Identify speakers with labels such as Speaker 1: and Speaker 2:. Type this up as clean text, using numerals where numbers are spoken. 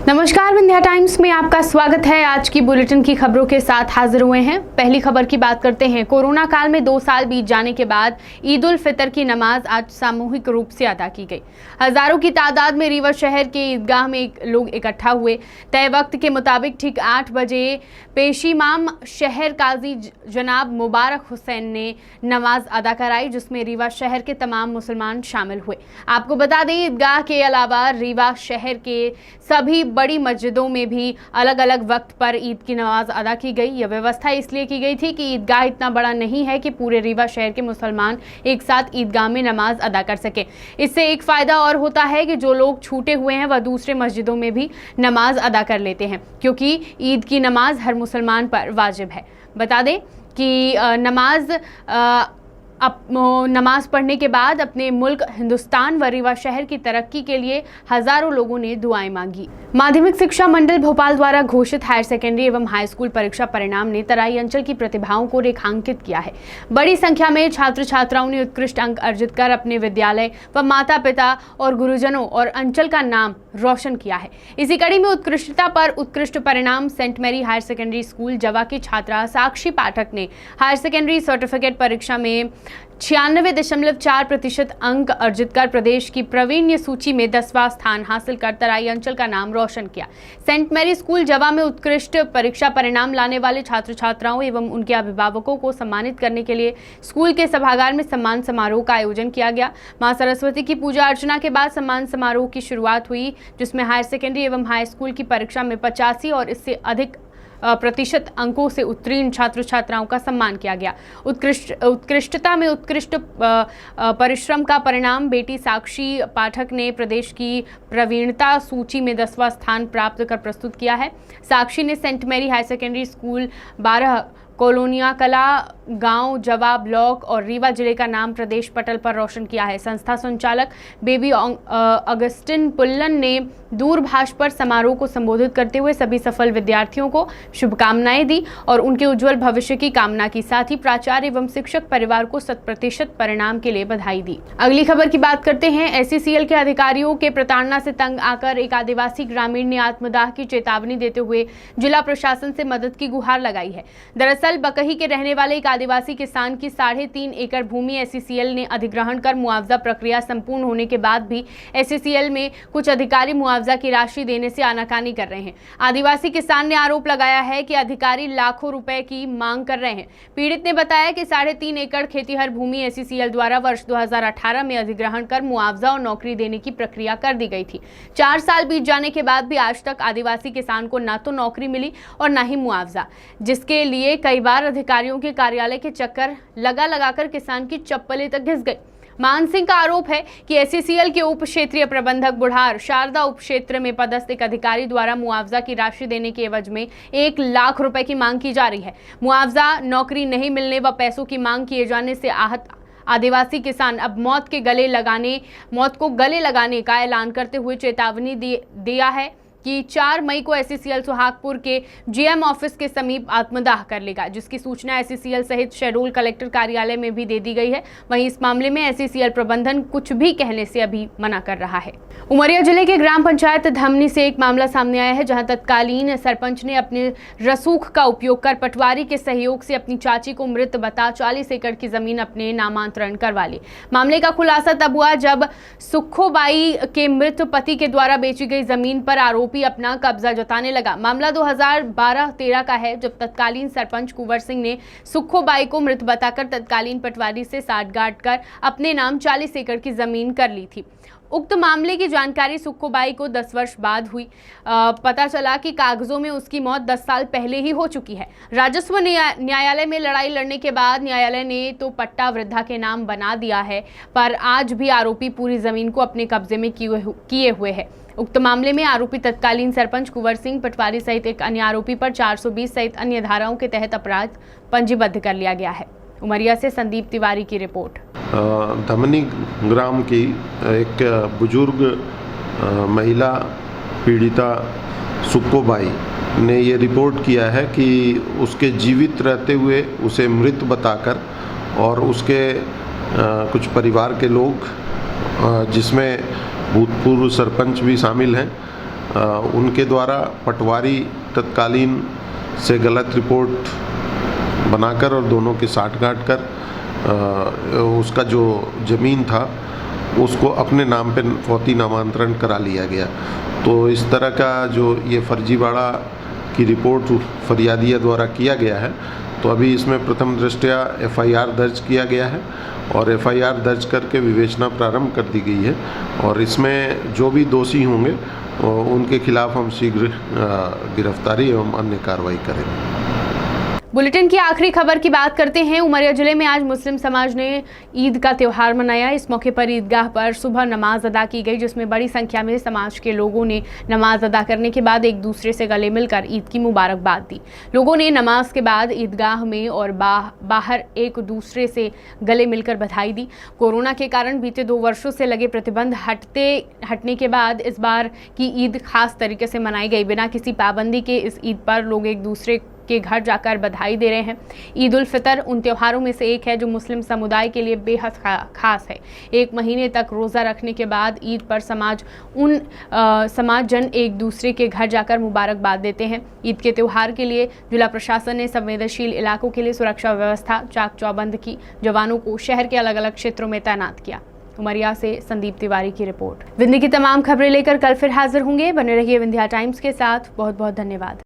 Speaker 1: नमस्कार, विंध्या टाइम्स में आपका स्वागत है। आज की बुलेटिन की खबरों के साथ हाजिर हुए हैं। पहली खबर की बात करते हैं। कोरोना काल में 2 साल बीत जाने के बाद ईद उल फितर की नमाज आज सामूहिक रूप से अदा की गई। हजारों की तादाद में रीवा शहर के ईदगाह में लोग इकट्ठा हुए। तय वक्त के मुताबिक ठीक 8 बजे पेशीमाम शहर काजी जनाब मुबारक हुसैन ने नमाज अदा कराई, जिसमें रीवा शहर के तमाम मुसलमान शामिल हुए। आपको बता दें, ईदगाह के अलावा रीवा शहर के सभी बड़ी मस्जिदों में भी अलग अलग वक्त पर ईद की नमाज अदा की गई। यह व्यवस्था इसलिए की गई थी कि ईदगाह इतना बड़ा नहीं है कि पूरे रीवा शहर के मुसलमान एक साथ ईदगाह में नमाज अदा कर सके। इससे एक फ़ायदा और होता है कि जो लोग छूटे हुए हैं वह दूसरे मस्जिदों में भी नमाज अदा कर लेते हैं, क्योंकि ईद की नमाज हर मुसलमान पर वाजिब है। बता दें कि नमाज पढ़ने के बाद अपने मुल्क हिंदुस्तान व रीवा शहर की तरक्की के लिए हजारों लोगों ने दुआएं मांगी। माध्यमिक शिक्षा मंडल भोपाल द्वारा घोषित हायर सेकेंडरी एवं हाई स्कूल परीक्षा परिणाम ने तराई अंचल की प्रतिभाओं को रेखांकित किया है। बड़ी संख्या में छात्र छात्राओं ने उत्कृष्ट अंक अर्जित कर अपने विद्यालय व माता पिता और गुरुजनों और अंचल का नाम रोशन किया है। इसी कड़ी में उत्कृष्टता पर उत्कृष्ट परिणाम saint Mary higher secondary school Jawa की छात्रा साक्षी पाठक ने हायर सेकेंडरी सर्टिफिकेट परीक्षा में 96.4% अंक अर्जित कर प्रदेश की प्रावीण्य सूची में 10वां स्थान हासिल कर तराई अंचल का नाम रोशन किया। सेंट मैरी स्कूल जवा में उत्कृष्ट परीक्षा परिणाम लाने वाले छात्र छात्राओं एवं उनके अभिभावकों को सम्मानित करने के लिए स्कूल के सभागार में सम्मान समारोह का आयोजन किया गया। मां सरस्वती की पूजा अर्चना के बाद सम्मान समारोह की शुरुआत हुई, जिसमें हायर सेकेंडरी एवं हाई स्कूल की परीक्षा में 85 और इससे अधिक प्रतिशत अंकों से उत्तीर्ण छात्र छात्राओं का सम्मान किया गया। उत्कृष्टता में उत्कृष्ट परिश्रम का परिणाम बेटी साक्षी पाठक ने प्रदेश की प्रवीणता सूची में 10वां स्थान प्राप्त कर प्रस्तुत किया है। साक्षी ने saint Mary higher secondary school 12 कॉलोनिया कला गांव जवा ब्लॉक और रीवा जिले का नाम प्रदेश पटल पर रोशन किया है। संस्था संचालक बेबी अगस्टिन पुल्लन ने दूरभाष पर समारोह को संबोधित करते हुए सभी सफल विद्यार्थियों को शुभकामनाएं दी और उनके उज्जवल भविष्य की कामना की। साथ ही प्राचार्य एवं शिक्षक परिवार को 100% परिणाम के लिए बधाई दी। अगली खबर की बात करते हैं। SCCL के अधिकारियों के प्रताड़ना से तंग आकर एक आदिवासी ग्रामीण ने आत्मदाह की चेतावनी देते हुए जिला प्रशासन से मदद की गुहार लगाई है। दरअसल बकही के रहने वाले एक आदिवासी किसान की 3.5 एकड़ भूमि SCCL ने अधिग्रहण कर मुआवजा प्रक्रिया संपूर्ण होने के बाद भी SCCL में कुछ अधिकारी मुआवजा की राशि देने से आनाकानी कर रहे हैं। आदिवासी किसान ने आरोप लगाया है कि अधिकारी लाखों रुपए की मांग कर रहे हैं। पीड़ित ने बताया कि 3.5 एकड़ खेतीहर भूमि SCCL द्वारा वर्ष 2018 में अधिग्रहण कर मुआवजा और नौकरी देने की प्रक्रिया कर दी गई थी। 4 साल बीत जाने के बाद भी आज तक आदिवासी किसान को न तो नौकरी मिली और न ही मुआवजा, जिसके लिए कई बार अधिकारियों के कार्यालय के चक्कर लगाकर किसान की चप्पलें तक घिस गई। मान सिंह का आरोप है कि SCCL के उप क्षेत्रीय प्रबंधक बुढ़ार शारदा उप क्षेत्र में पदस्थ एक अधिकारी द्वारा मुआवजा की राशि देने के एवज में 1 लाख रुपए की मांग की जा रही है। मुआवजा, नौकरी नहीं मिलने व पैसों की मांग किए जाने से आहत आदिवासी किसान अब मौत को गले लगाने का ऐलान करते हुए चेतावनी दिया है कि 4 मई को SCCL सुहागपुर के GM ऑफिस के समीप आत्मदाह कर लेगा, जिसकी सूचना SCCL सहित शेड्यूल कलेक्टर कार्यालय में भी दे दी गई है। वहीं इस मामले में SCCL प्रबंधन कुछ भी कहने से अभी मना कर रहा है। उमरिया जिले के ग्राम पंचायत धमनी से एक मामला सामने आया है, जहां तत्कालीन सरपंच ने अपने रसूख का उपयोग कर पटवारी के सहयोग से अपनी चाची को मृत बता 40 एकड़ की जमीन अपने नामांतरण करवा ली। मामले का खुलासा तब हुआ जब सुखोबाई के मृत पति के द्वारा बेची गई जमीन पर आरोपी अपना कब्जा जताने लगा। मामला 2012-13 का है, जब तत्कालीन सरपंच कुंवर सिंह ने सुखोबाई को मृत बताकर तत्कालीन पटवारी से साठगांठ कर अपने नाम 40 एकड़ की जमीन कर ली थी। उक्त मामले की जानकारी सुखोबाई को 10 वर्ष बाद हुई। पता चला कि कागजों में उसकी मौत 10 साल पहले ही हो चुकी है। राजस्व न्यायालय में लड़ाई लड़ने के बाद न्यायालय ने तो पट्टा वृद्धा के नाम बना दिया है, पर आज भी आरोपी पूरी जमीन को अपने कब्जे में किए हुए है। उक्त मामले में आरोपी तत्कालीन सरपंच कुंवर सिंह पटवारी सहित एक अन्य आरोपी पर 420 सहित अन्य धाराओं के तहत अपराध पंजीबद्ध कर लिया गया है। उमरिया से संदीप तिवारी की रिपोर्ट।
Speaker 2: धमनी ग्राम की एक बुजुर्ग महिला पीड़िता सुक्कोबाई ने ये रिपोर्ट किया है कि उसके जीवित रहते हुए उसे मृत बताकर और उसके कुछ परिवार के लोग, जिसमें भूतपूर्व सरपंच भी शामिल हैं, उनके द्वारा पटवारी तत्कालीन से गलत रिपोर्ट बनाकर और दोनों के साठ-गांठ कर उसका जो ज़मीन था उसको अपने नाम पे फौती नामांतरण करा लिया गया। तो इस तरह का जो ये फर्जीवाड़ा की रिपोर्ट फरियादिया द्वारा किया गया है, तो अभी इसमें प्रथम दृष्टया एफआईआर दर्ज किया गया है और एफआईआर दर्ज करके विवेचना प्रारंभ कर दी गई है और इसमें जो भी दोषी होंगे उनके खिलाफ हम शीघ्र गिरफ्तारी एवं अन्य कार्रवाई करेंगे।
Speaker 1: बुलेटिन की आखिरी खबर की बात करते हैं। उमरिया जिले में आज मुस्लिम समाज ने ईद का त्यौहार मनाया। इस मौके पर ईदगाह पर सुबह नमाज अदा की गई, जिसमें बड़ी संख्या में समाज के लोगों ने नमाज अदा करने के बाद एक दूसरे से गले मिलकर ईद की मुबारकबाद दी। लोगों ने नमाज के बाद ईदगाह में और बाहर एक दूसरे से गले मिलकर बधाई दी। कोरोना के कारण बीते 2 वर्षों से लगे प्रतिबंध हटने के बाद इस बार की ईद खास तरीके से मनाई गई। बिना किसी पाबंदी के इस ईद पर लोग एक दूसरे के घर जाकर बधाई दे रहे हैं। ईद उल फितर उन त्योहारों में से एक है जो मुस्लिम समुदाय के लिए बेहद खास है। 1 महीने तक रोज़ा रखने के बाद ईद पर समाज जन एक दूसरे के घर जाकर मुबारकबाद देते हैं। ईद के त्यौहार के लिए जिला प्रशासन ने संवेदनशील इलाकों के लिए सुरक्षा व्यवस्था चाक चौबंद की। जवानों को शहर के अलग अलग क्षेत्रों में तैनात किया। उमरिया से संदीप तिवारी की रिपोर्ट। विंध्य की तमाम खबरें लेकर कल फिर हाजिर होंगे। बने रहिए विंध्या टाइम्स के साथ। बहुत बहुत धन्यवाद।